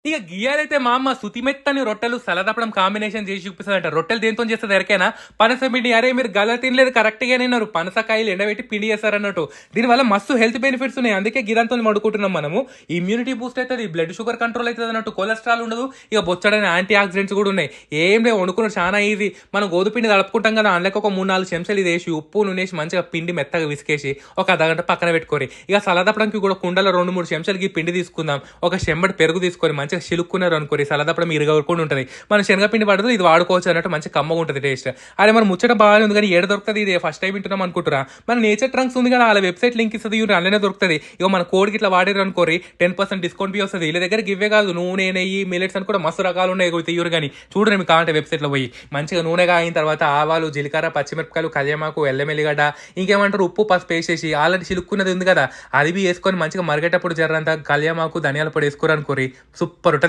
ఇక గియ్యాలైతే మా అమ్మ సుతిమెత్తని రొట్టెలు సలదప్పడం కాంబినేషన్ చేసి చూపిస్తదంట. రొట్టెలు దేనితోని చేస్తది ఎరికైనా? పనస పిండి. అరే మీరు గల తినలేదు కరెక్ట్‌గానే ఇన్నారు. పనసకాయలు ఎండబెట్టి పిండి చేస్తారన్నట్టు. దీనివల్ల మస్తు హెల్త్ బెనిఫిట్స్ ఉన్నాయి. అందుకే గిదాంతోని వండుకుంటున్నాం మనము. ఇమ్యూనిటీ బూస్ట్ అయితది. బ్లడ్ షుగర్ కంట్రోల్ అయితదన్నట్టు. కొలెస్ట్రాల్ ఉండదు. ఇక బొచ్చడైన యాంటీ ఆక్సిడెంట్స్ కూడా ఉన్నాయి. ఏం లేవు వండుకునుడు చాలా ఈజీ. మనం గోధుమ పిండి తడుపుకుంటాం కదా! అందులోకి ఒక 3, 4 చెంచాలు ఇదేసి ఉప్పు, నూనేసి మంచిగా పిండి మెత్తగా పిసికేసి ఒక అర్ధగంట పక్కన పెట్టుకోరి. ఇక సలదప్పడానికి కూడా కుండలో 2, 3 చెంచాలు ఈ పిండి తీసుకుందాం. ఒక చెంబడి పెరుగు తీసుకొని మంచిగా చిలుక్కున్నారు అనుకోరి సలదప్పడం ఇరగకుండా ఉంటుంది. మనం శనగపిండి పడుతుంది ఇది వాడుకోవచ్చు అన్నట్టు మంచి కమ్మగా ఉంటుంది టేస్ట్. అరే మన ముచ్చట బాగానే ఉంది కానీ ఏడ దొరుకుతుంది ఇది ఫస్ట్ టైం వింటున్నాం అనుకుంటారా? మన నేచర్ ట్రంక్స్ ఉంది కదా వాళ్ళ వెబ్సైట్ లింక్ ఇస్తుంది అందులోనే దొరుకుతుంది. ఇక మన కోడ్కి ఇట్లా వాడారు అనుకోరి 10% డిస్కౌంట్ బి వస్తుంది. వీళ్ళ దగ్గర ఇవే కాదు నూనె నెయ్యి మిలెట్స్ అని కూడా మస్తు రకాలు ఉన్నాయి తీయరు కానీ చూడండి మీకు కావాలంటే వెబ్సైట్లో పోయి మంచిగా నూనె కాగిన తర్వాత ఆవాలు జీలకర్ర పచ్చిమిరపకాయలు కళ్యామాకు ఎల్లమెల్లిగడ్డ ఇంకేమంటారు ఉప్పు పసుపు వేసేసి ఆల్రెడీ చిలుక్కున్నది ఉంది కదా అది బి వేసుకొని మంచిగా మరిగేటప్పుడు జర్రంతా కళ్యామాకు ధనియాల పొడి వేసుకోరు అనుకోరి సూపర్ ఉంటుంది.